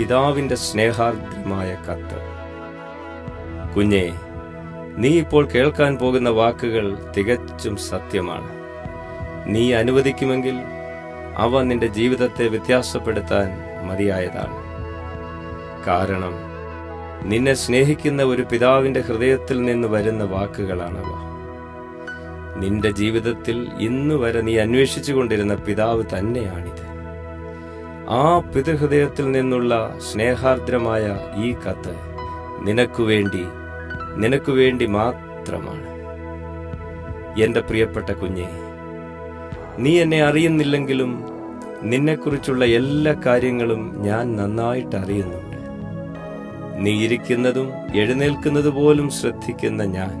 പിതാവിന്റെ സ്നേഹാർദ്രമായ കത്ത്. കുഞ്ഞേ, നീ ഇപ്പോൾ കേൾക്കാൻ പോകുന്ന വാക്കുകൾ തികച്ചും സത്യമാണ്. നീ അനുവദിക്കുമെങ്കിൽ അവ നിന്റെ ജീവിതത്തെ വ്യത്യാസപ്പെടുത്താൻ മതിയായതാണ്. കാരണം നിന്നെ സ്നേഹിക്കുന്ന ഒരു പിതാവിന്റെ ഹൃദയത്തിൽ നിന്ന് വരുന്ന വാക്കുകളാണവ. നിന്റെ ജീവിതത്തിൽ ഇന്നുവരെ നീ അന്വേഷിച്ചു കൊണ്ടിരുന്ന പിതാവ് തന്നെയാണിത്. ആ പിതൃഹൃദയത്തിൽ നിന്നുള്ള സ്നേഹാർദ്രമായ ഈ കത്ത് നിനക്കു വേണ്ടി മാത്രമാണ്. എന്റെ പ്രിയപ്പെട്ട കുഞ്ഞെ, നീ എന്നെ അറിയുന്നില്ലെങ്കിലും നിന്നെക്കുറിച്ചുള്ള എല്ലാ കാര്യങ്ങളും ഞാൻ നന്നായിട്ട് അറിയുന്നുണ്ട്. നീ ഇരിക്കുന്നതും എഴുന്നേൽക്കുന്നത് പോലും ശ്രദ്ധിക്കുന്ന ഞാൻ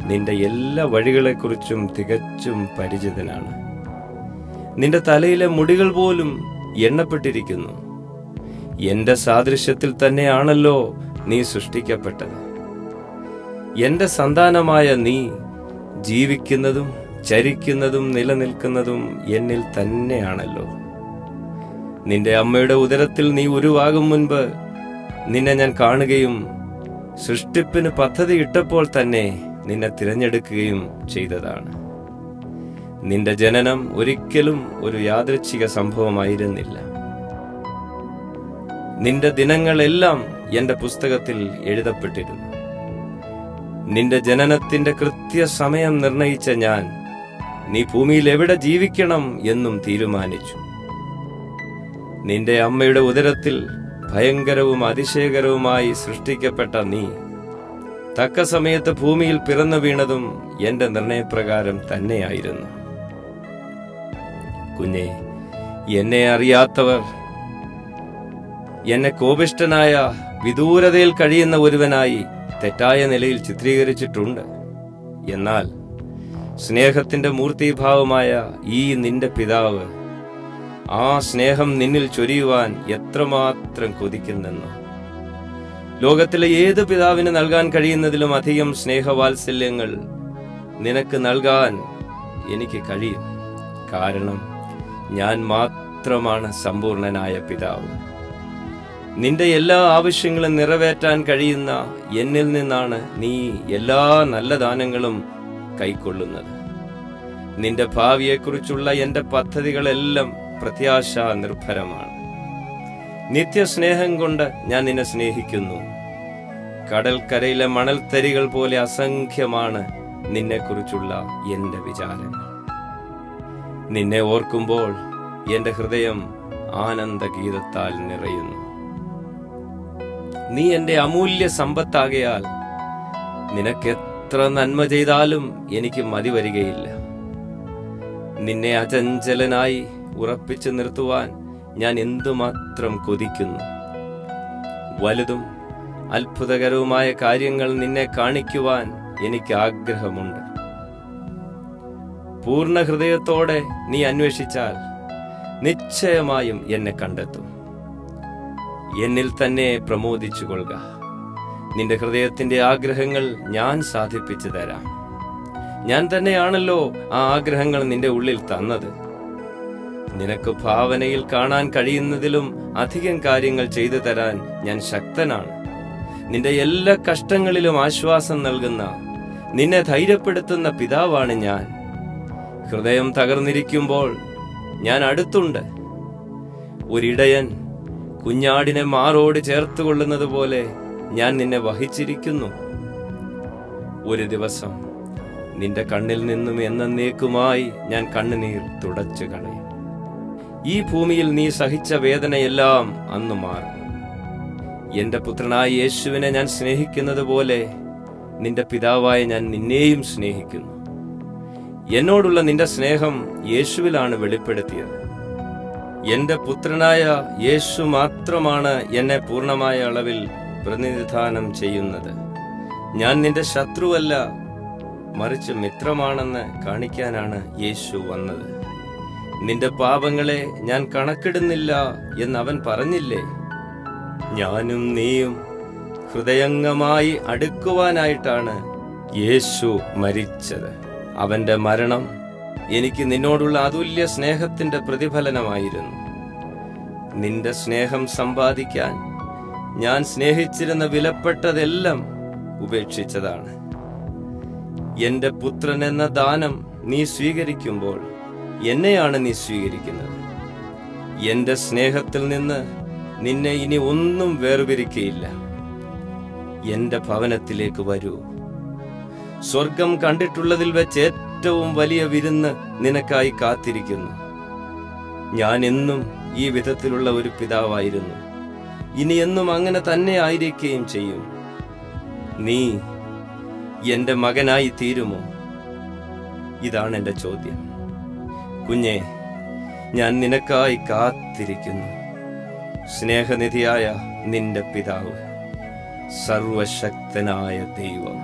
നിന്റെ എല്ലാ വഴികളെക്കുറിച്ചും തികച്ചും പരിചിതനാണ്. നിന്റെ തലയിലെ മുടികൾ പോലും എണ്ണപ്പെട്ടിരിക്കുന്നു. എന്റെ സാദൃശ്യത്തിൽ തന്നെയാണല്ലോ നീ സൃഷ്ടിക്കപ്പെട്ടത്. എന്റെ സന്താനമായ നീ ജീവിക്കുന്നതും ചരിക്കുന്നതും നിലനിൽക്കുന്നതും എന്നിൽ തന്നെയാണല്ലോ. നിന്റെ അമ്മയുടെ ഉദരത്തിൽ നീ ഉരുവാകും മുൻപ് നിന്നെ ഞാൻ കാണുകയും സൃഷ്ടിപ്പിന് പദ്ധതി ഇട്ടപ്പോൾ തന്നെ നിന്നെ തിരഞ്ഞെടുക്കുകയും ചെയ്തതാണ്. നിന്റെ ജനനം ഒരിക്കലും ഒരു യാദൃച്ഛിക സംഭവമായിരുന്നില്ല. നിന്റെ ദിനങ്ങളെല്ലാം എന്റെ പുസ്തകത്തിൽ എഴുതപ്പെട്ടിരുന്നു. നിന്റെ ജനനത്തിന്റെ കൃത്യസമയം നിർണയിച്ച ഞാൻ നീ ഭൂമിയിൽ എവിടെ ജീവിക്കണം എന്നും തീരുമാനിച്ചു. നിന്റെ അമ്മയുടെ ഉദരത്തിൽ ഭയങ്കരവും അതിശയകരവുമായി സൃഷ്ടിക്കപ്പെട്ട നീ തക്ക സമയത്ത് ഭൂമിയിൽ പിറന്നു വീണതും എന്റെ നിർണയപ്രകാരം തന്നെയായിരുന്നു. കുഞ്ഞെ, എന്നെ അറിയാത്തവർ എന്നെ കോപിഷ്ഠനായ വിദൂരതയിൽ കഴിയുന്ന ഒരുവനായി തെറ്റായ നിലയിൽ ചിത്രീകരിച്ചിട്ടുണ്ട്. എന്നാൽ സ്നേഹത്തിന്റെ മൂർത്തിഭാവമായ ഈ നിന്റെ പിതാവ് ആ സ്നേഹം നിന്നിൽ ചൊരിയുവാൻ എത്രമാത്രം കൊതിക്കുന്നെന്നോ. ലോകത്തിലെ ഏത് പിതാവിന് നൽകാൻ കഴിയുന്നതിലും അധികം സ്നേഹവാത്സല്യങ്ങൾ നിനക്ക് നൽകാൻ എനിക്ക് കഴിയും. കാരണം ഞാൻ മാത്രമാണ് സമ്പൂർണനായ പിതാവ്. നിന്റെ എല്ലാ ആവശ്യങ്ങളും നിറവേറ്റാൻ കഴിയുന്ന എന്നിൽ നിന്നാണ് നീ എല്ലാ നല്ല ദാനങ്ങളും കൈക്കൊള്ളുന്നത്. നിന്റെ ഭാവിയെക്കുറിച്ചുള്ള എന്റെ പദ്ധതികളെല്ലാം പ്രത്യാശ നിർഭരമാണ്. നിത്യസ്നേഹം കൊണ്ട് ഞാൻ നിന്നെ സ്നേഹിക്കുന്നു. കടൽക്കരയിലെ മണൽത്തരികൾ പോലെ അസംഖ്യമാണ് നിന്നെക്കുറിച്ചുള്ള എന്റെ വിചാരങ്ങൾ. നിന്നെ ഓർക്കുമ്പോൾ എന്റെ ഹൃദയം ആനന്ദഗീതത്താൽ നിറയുന്നു. നീ എന്റെ അമൂല്യ സമ്പത്താകയാൽ നിനക്ക് എത്ര നന്മ ചെയ്താലും എനിക്ക് മതി വരികയില്ല. നിന്നെ അചഞ്ചലനായി ഉറപ്പിച്ചു നിർത്തുവാൻ ഞാൻ എന്തുമാത്രം കൊതിക്കുന്നു. വലുതും അത്ഭുതകരവുമായ കാര്യങ്ങൾ നിന്നെ കാണിക്കുവാൻ എനിക്ക് ആഗ്രഹമുണ്ട്. പൂർണ്ണ ഹൃദയത്തോടെ നീ അന്വേഷിച്ചാൽ നിശ്ചയമായും എന്നെ കണ്ടെത്തും. എന്നിൽ തന്നെ പ്രമോദിച്ചു കൊള്ളുക. നിന്റെ ഹൃദയത്തിന്റെ ആഗ്രഹങ്ങൾ ഞാൻ സാധിപ്പിച്ചു തരാം. ഞാൻ തന്നെയാണല്ലോ ആ ആഗ്രഹങ്ങൾ നിന്റെ ഉള്ളിൽ തന്നത്. നിനക്ക് ഭാവനയിൽ കാണാൻ കഴിയുന്നതിലും അധികം കാര്യങ്ങൾ ചെയ്തു തരാൻ ഞാൻ ശക്തനാണ്. നിന്റെ എല്ലാ കഷ്ടങ്ങളിലും ആശ്വാസം നൽകുന്ന, നിന്നെ ധൈര്യപ്പെടുത്തുന്ന പിതാവാണ് ഞാൻ. ഹൃദയം തകർന്നിരിക്കുമ്പോൾ ഞാൻ അടുത്തുണ്ട്. ഒരിടയൻ കുഞ്ഞാടിനെ മാറോട് ചേർത്തുകൊള്ളുന്നത് പോലെ ഞാൻ നിന്നെ വഹിച്ചിരിക്കുന്നു. ഒരു ദിവസം നിന്റെ കണ്ണിൽ നിന്നും എന്നേക്കുമായി ഞാൻ കണ്ണുനീർ തുടച്ചു കളയും. ഈ ഭൂമിയിൽ നീ സഹിച്ച വേദനയെല്ലാം അന്ന് മാറും. എന്റെ പുത്രനായ യേശുവിനെ ഞാൻ സ്നേഹിക്കുന്നത് പോലെ നിന്റെ പിതാവായ ഞാൻ നിന്നെയും സ്നേഹിക്കുന്നു. എന്നോടുള്ള നിന്റെ സ്നേഹം യേശുവിലാണ് വെളിപ്പെടുത്തിയത്. എന്റെ പുത്രനായ യേശു മാത്രമാണ് എന്നെ പൂർണ്ണമായ അളവിൽ പ്രതിനിധാനം ചെയ്യുന്നത്. ഞാൻ നിന്റെ ശത്രുവല്ല, മറിച്ച് മിത്രമാണെന്ന് കാണിക്കാനാണ് യേശു വന്നത്. നിന്റെ പാപങ്ങളെ ഞാൻ കണക്കിടുന്നില്ല എന്നവൻ പറഞ്ഞില്ലേ? ഞാനും നീയും ഹൃദയംഗമായി അടുക്കുവാനായിട്ടാണ് യേശു മരിച്ചത്. അവന്റെ മരണം എനിക്ക് നിന്നോടുള്ള അതുല്യ സ്നേഹത്തിന്റെ പ്രതിഫലനമായിരുന്നു. നിന്റെ സ്നേഹം സമ്പാദിക്കാൻ ഞാൻ സ്നേഹിച്ചിരുന്ന വിലപ്പെട്ടതെല്ലാം ഉപേക്ഷിച്ചതാണ്. എന്റെ പുത്രൻ എന്ന ദാനം നീ സ്വീകരിക്കുമ്പോൾ എന്നെയാണ് നീ സ്വീകരിക്കുന്നത്. എന്റെ സ്നേഹത്തിൽ നിന്ന് നിന്നെ ഇനി ഒന്നും വേർപിരിക്കയില്ല. എന്റെ ഭവനത്തിലേക്ക് വരൂ. സ്വർഗം കണ്ടിട്ടുള്ളതിൽ വെച്ച് ഏറ്റവും വലിയ വിരുന്ന് നിനക്കായി കാത്തിരിക്കുന്നു. ഞാൻ എന്നും ഈ വിധത്തിലുള്ള ഒരു പിതാവായിരുന്നു, ഇനി എന്നും അങ്ങനെ തന്നെ ആയിരിക്കുകയും ചെയ്യും. നീ എന്റെ മകനായി തീരുമോ? ഇതാണ് എന്റെ ചോദ്യം. കുഞ്ഞെ, ഞാൻ നിനക്കായി കാത്തിരിക്കുന്നു. സ്നേഹനിധിയായ നിന്റെ പിതാവ്, സർവശക്തനായ ദൈവം.